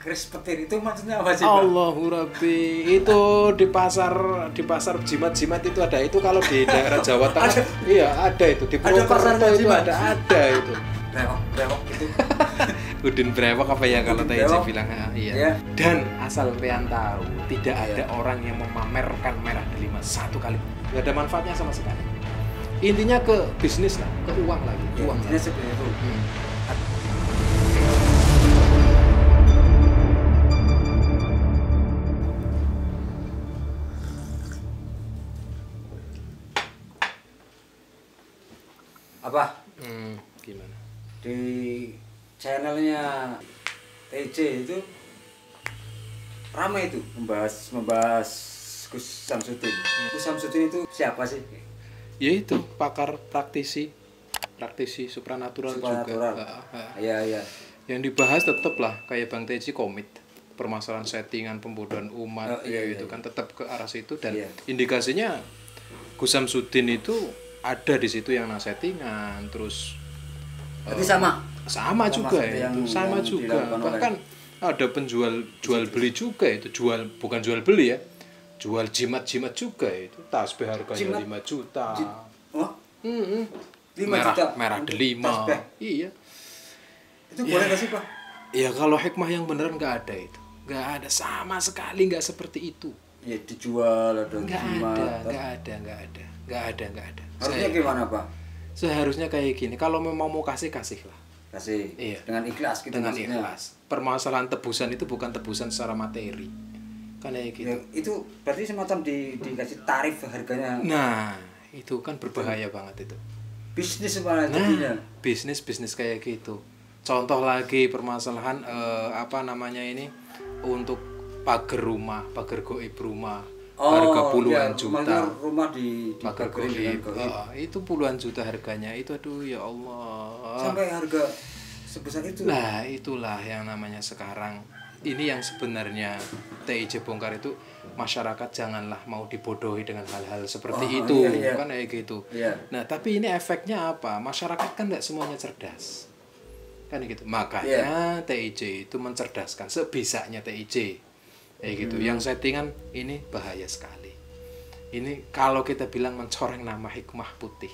keris petir itu maksudnya apa sih, Pak? Allahu Rabbi, itu di pasar jimat-jimat itu ada, itu kalau di daerah Jawa Tengah iya ada itu, di Purwokerto itu ada itu brewok gitu. Udin brewok apa ya kalau TIC bilang iya. Yeah. Dan asal kalian tahu, tidak ada orang yang memamerkan merah delima satu kali, nggak ada manfaatnya sama sekali. Intinya ke bisnis lah, ke uang lagi, uang intinya seperti itu. Apa? Gimana? Di channelnya TJ itu ramai itu membahas Gus Samsudin. Gus Samsudin itu siapa sih? Ya itu pakar praktisi supranatural juga. Iya. Yang dibahas tetap lah kayak Bang Teji komit permasalahan settingan pembodohan umat itu kan tetap ke arah situ dan indikasinya Gus Samsudin itu ada di situ yang settingan terus. Tapi sama juga itu sama juga bahkan ada penjual jual beli juga itu bukan jual beli ya, jual jimat juga itu tasbih harganya 5 juta. 5 juta merah delima. Iya. Itu boleh nggak sih, Pak? Ya kalau hikmah yang beneran nggak ada itu, nggak ada sama sekali, nggak seperti itu. Ya dijual ada jimat. Nggak ada. Harusnya gimana, Pak? Seharusnya kayak gini, kalau memang mau kasih lah. Kasih. Iya. Dengan ikhlas gitu. Dengan maksudnya. ikhlas. Permasalahan tebusan itu bukan tebusan secara materi. Kan kayak gitu. Ya, itu berarti semacam dikasih tarif harganya. Nah, itu kan berbahaya banget itu. Bisnis malah jadinya. Bisnis kayak gitu. Contoh lagi permasalahan untuk pagar goib rumah. Harga puluhan juta. Rumah di pagar goib. Itu puluhan juta harganya. Itu aduh ya Allah. Sampai harga sebesar itu. Nah, itulah yang namanya sekarang. Ini yang sebenarnya TIJ bongkar itu, masyarakat janganlah mau dibodohi dengan hal-hal seperti itu. Kan kayak gitu. Iya. Nah, tapi ini efeknya apa? Masyarakat kan tidak semuanya cerdas. Kan gitu. Makanya TIJ itu mencerdaskan sebisanya TIJ. Kayak gitu. Yang settingan ini bahaya sekali. Ini kalau kita bilang mencoreng nama hikmah putih.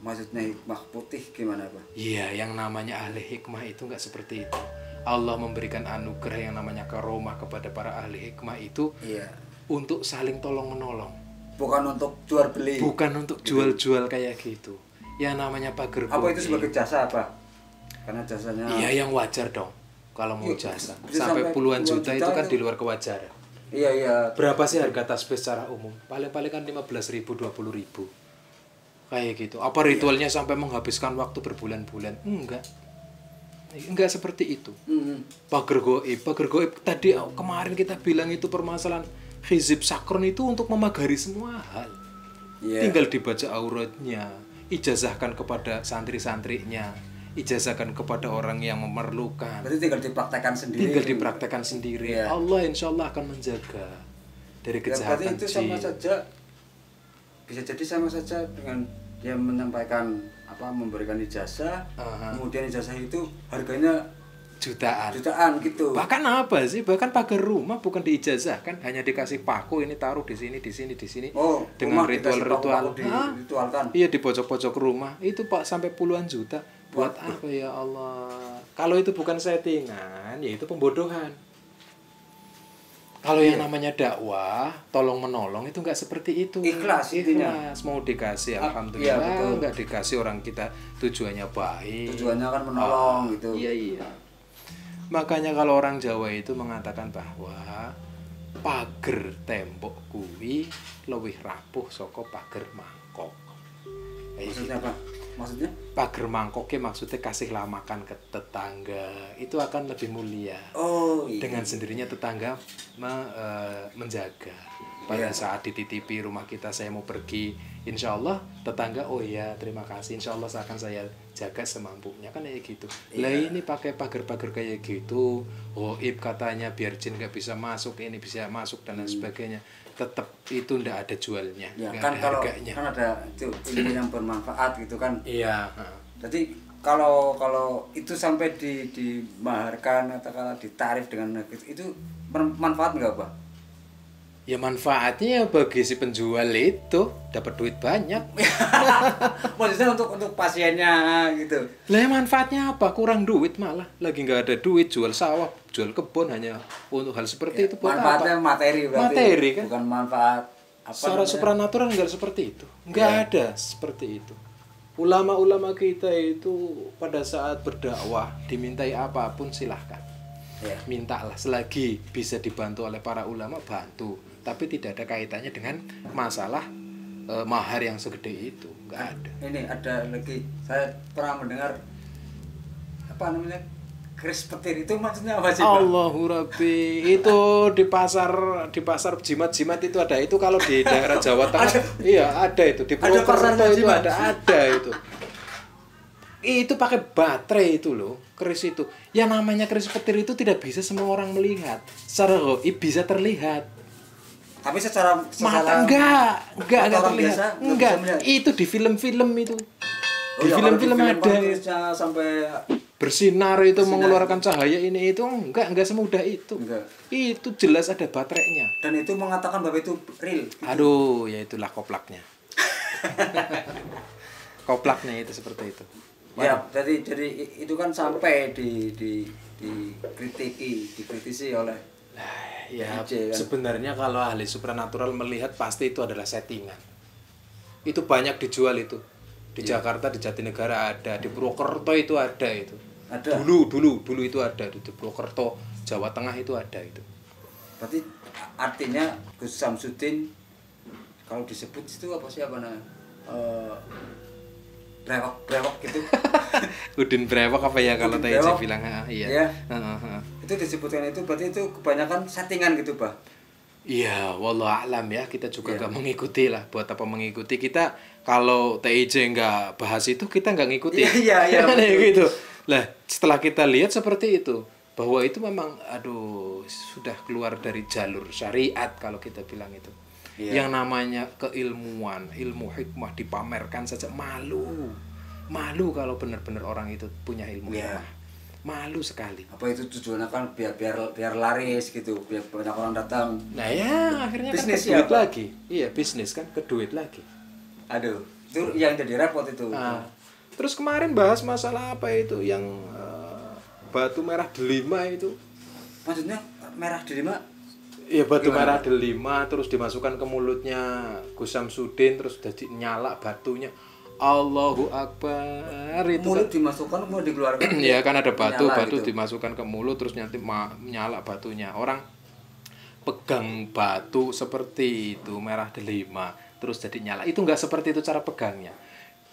Maksudnya hikmah putih gimana, Pak? Iya, yang namanya ahli hikmah itu nggak seperti itu. Allah memberikan anugerah yang namanya karomah kepada para ahli hikmah itu untuk saling tolong menolong. Bukan untuk jual beli. Bukan untuk jual-jual kayak gitu. Yang namanya pagar goib. Apa itu sebagai jasa, apa? Karena jasanya. Iya, yang wajar dong. Kalau mau jasa sampai puluhan juta itu kan di luar kewajaran. Iya. Berapa sih harga tasbih secara umum? Paling-paling kan 15.000, 20.000. Kayak gitu. Apa ritualnya sampai menghabiskan waktu berbulan-bulan? Enggak seperti itu. Pagar goib tadi kemarin kita bilang itu permasalahan hizib sakron itu untuk memagari semua hal. Tinggal dibaca auratnya, ijazahkan kepada santri-santrinya, ijazahkan kepada orang yang memerlukan. Berarti tinggal dipraktekkan sendiri. Allah insya Allah akan menjaga dari kejahatan. Berarti itu bisa jadi sama saja dengan dia menyampaikan memberikan ijazah, kemudian ijazah itu harganya jutaan gitu. Bahkan bahkan pagar rumah bukan diijazahkan, hanya dikasih paku, ini taruh di sini dengan ritual-ritual. Iya, di pojok-pojok rumah itu Pak sampai puluhan juta. Buat apa ya Allah? Kalau itu bukan settingan, ya itu pembodohan. Kalau yang namanya dakwah, tolong menolong itu nggak seperti itu. Ikhlas. Mau dikasih alhamdulillah, nggak dikasih orang kita tujuannya baik. Tujuannya kan menolong gitu. Iya. Makanya kalau orang Jawa itu mengatakan bahwa pager tembok kuwi luwih rapuh saka pager mangkok. Maksudnya apa? Maksudnya? Pager mangkoknya maksudnya kasihlah makan ke tetangga, itu akan lebih mulia. Dengan sendirinya tetangga menjaga. Pada saat dititipi rumah kita, saya mau pergi, insya Allah tetangga, oh iya terima kasih, insya Allah akan saya jaga semampunya, kan kayak gitu. Lah ini pakai pagar-pagar kayak gitu, goib katanya biar jin nggak bisa masuk, ini bisa masuk dan lain sebagainya. Tetap itu ndak ada jualnya, nggak kan ada kalau harganya. Kan ada itu ilmu yang bermanfaat gitu kan. Iya. Jadi kalau itu sampai dimaharkan atau kalau ditarif dengan itu manfaat nggak Pak? Ya manfaatnya bagi si penjual itu dapat duit banyak. Maksudnya untuk pasiennya gitu. Lah manfaatnya apa? Kurang duit malah. Lagi nggak ada duit, jual sawah, jual kebun hanya untuk hal seperti itu. Manfaatnya apa? Materi berarti. Materi kan. Bukan manfaat apa secara supranatural nggak seperti itu. Nggak ada seperti itu. Ulama-ulama kita itu pada saat berdakwah dimintai apapun silahkan. Mintalah selagi bisa dibantu oleh para ulama, bantu. Tapi tidak ada kaitannya dengan masalah mahar yang segede itu, nggak ada. Ini ada lagi, saya pernah mendengar apa namanya, keris petir itu maksudnya apa sih Pak? Allahu Rabbi, itu di pasar jimat-jimat itu ada. Itu kalau di daerah Jawa Tengah iya ada itu, di Purwokerto itu ada itu. Itu pakai baterai itu loh, keris itu. Yang namanya keris petir itu tidak bisa semua orang melihat. Secara gaib bisa terlihat. Tapi secara mata enggak terlihat. Biasa, enggak. Itu di film-film itu. Di film-film ada sampai bersinar itu mengeluarkan cahaya ini itu enggak semudah itu. Enggak. Itu jelas ada baterainya. Dan itu mengatakan bahwa itu real. Gitu. Aduh, ya itulah koplaknya. Koplaknya itu seperti itu. Ya, jadi itu kan sampai dikritisi oleh ya DJ, kan? Sebenarnya kalau ahli supranatural melihat pasti itu adalah settingan. Itu banyak dijual itu. Di Jakarta, di Jatinegara ada, di Purwokerto itu ada itu. Ada. Dulu itu ada di Purwokerto, Jawa Tengah itu ada itu. Berarti artinya Gus Samsudin kalau disebut itu apa sih apa namanya? Brewok gitu. Udin brewok apa ya kalau TJ bilang iya. Itu disebutkan itu berarti itu kebanyakan settingan gitu, Pak. Iya, wallahu a'lam ya, kita juga nggak mengikuti lah. Buat apa mengikuti, kita kalau TIJ nggak bahas itu kita nggak ngikuti. Iya. Gitu. Lah, setelah kita lihat seperti itu, bahwa itu memang sudah keluar dari jalur syariat kalau kita bilang itu. Yang namanya keilmuan, ilmu hikmah dipamerkan saja malu kalau benar-benar orang itu punya ilmu hikmah. Malu sekali. Apa itu tujuannya kan biar laris gitu, biar banyak orang datang. Nah ya akhirnya bisnis kan ke duit lagi. Iya, bisnis kan ke duit lagi. Aduh, itu yang jadi repot itu. Nah, terus kemarin bahas masalah apa itu yang batu merah delima itu. Maksudnya merah delima? Iya, batu merah delima terus dimasukkan ke mulutnya Gus Samsudin terus jadi nyala batunya. Allahu Akbar itu mulut kan dimasukkan mau dikeluarkan. Iya kan ada batu gitu. Dimasukkan ke mulut terus nanti nyala batunya. Orang pegang batu seperti itu merah delima terus jadi nyala. Itu enggak seperti itu cara pegangnya.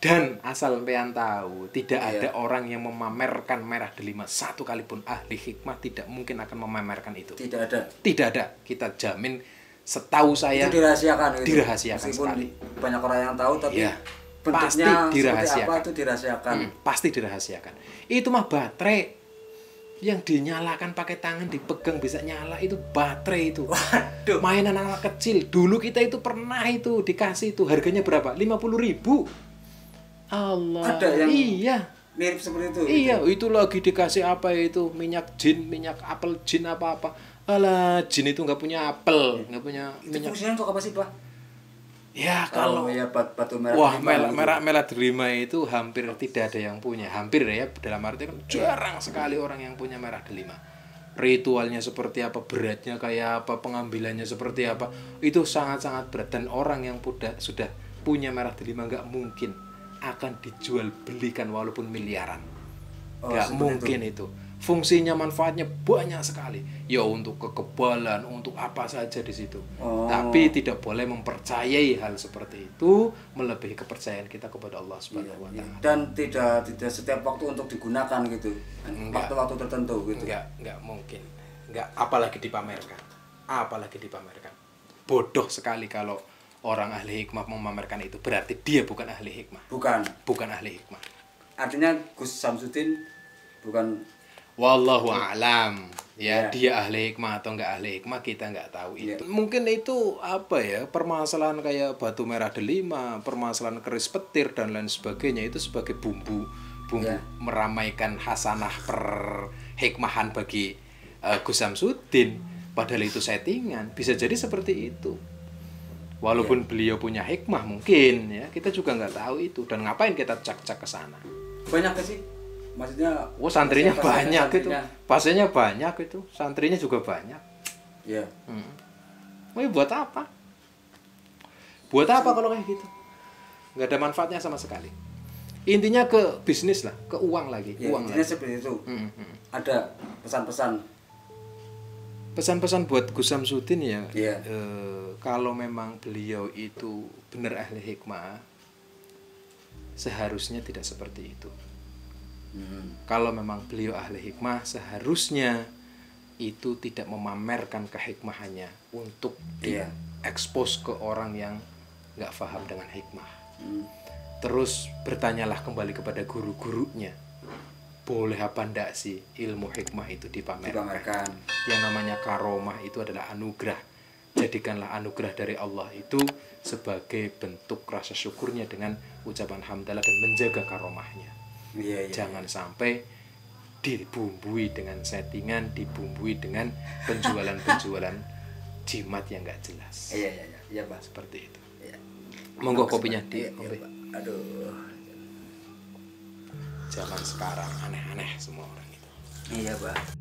Dan asal sampean tahu, tidak ada orang yang memamerkan merah delima satu kali pun. Ahli hikmah tidak mungkin akan memamerkan itu. Tidak ada. Kita jamin, setahu saya itu dirahasiakan gitu. Dirahasiakan meskipun sekali. Banyak orang yang tahu tapi pasti dirahasiakan. Apa itu dirahasiakan. Pasti dirahasiakan. Itu mah baterai yang dinyalakan pakai tangan, dipegang bisa nyala, itu baterai itu. Waduh. Mainan anak kecil. Dulu kita itu pernah itu dikasih itu harganya berapa? 50.000. Allah. Ada yang mirip seperti itu. Iya, itu lagi dikasih apa itu? Minyak jin, minyak apel jin apa-apa. Alah, jin itu nggak punya apel, nggak punya minyak. Fungsinya untuk apa sih, Pak? Ya kalau batu merah. Wah, merah delima itu hampir tidak ada yang punya. Hampir ya, dalam arti kan jarang sekali orang yang punya merah delima. Ritualnya seperti apa, beratnya kayak apa, pengambilannya seperti apa, itu sangat-sangat berat. Dan orang yang sudah punya merah delima nggak mungkin akan dijual belikan walaupun miliaran. Nggak mungkin itu. Fungsinya, manfaatnya banyak sekali. Ya untuk kekebalan, untuk apa saja di situ. Tapi tidak boleh mempercayai hal seperti itu melebihi kepercayaan kita kepada Allah Subhanahu wa taala. Dan tidak setiap waktu untuk digunakan gitu. Waktu-waktu tertentu gitu. Enggak mungkin. Enggak, apalagi dipamerkan. Bodoh sekali kalau orang ahli hikmah memamerkan itu, berarti dia bukan ahli hikmah. Bukan ahli hikmah. Artinya Gus Samsudin bukan. Wallahu a'lam. Dia ahli hikmah atau enggak ahli hikmah kita enggak tahu itu. Mungkin itu apa ya, permasalahan kayak batu merah delima, permasalahan keris petir dan lain sebagainya itu sebagai bumbu bumbu meramaikan hasanah perhikmahan bagi Gus Samsudin, padahal itu settingan. Bisa jadi seperti itu. Walaupun beliau punya hikmah mungkin ya, kita juga nggak tahu itu, dan ngapain kita cak-cak ke sana. Banyak sih? Maksudnya santrinya banyak itu. Pasiennya banyak itu, santrinya juga banyak. Iya. Buat apa? Buat apa kalau kayak gitu? Nggak ada manfaatnya sama sekali. Intinya ke bisnis lah, ke uang lagi. Ya, uang intinya lagi. seperti itu. Ada pesan-pesan. Pesan-pesan buat Gus Samsudin ya. Yeah. Kalau memang beliau itu benar ahli hikmah, seharusnya tidak seperti itu. Kalau memang beliau ahli hikmah, seharusnya itu tidak memamerkan kehikmahannya untuk diekspos ke orang yang nggak paham dengan hikmah. Terus bertanyalah kembali kepada guru-gurunya, boleh apa ndak sih ilmu hikmah itu dipamerkan. Yang namanya karomah itu adalah anugerah. Jadikanlah anugerah dari Allah itu sebagai bentuk rasa syukurnya dengan ucapan hamdalah dan menjaga karomahnya. Jangan sampai dibumbui dengan settingan, dibumbui dengan penjualan-penjualan jimat yang nggak jelas. Iya Pak. Seperti itu. Monggo kopinya di kopi. Aduh. Zaman sekarang aneh-aneh semua orang itu. Iya Pak.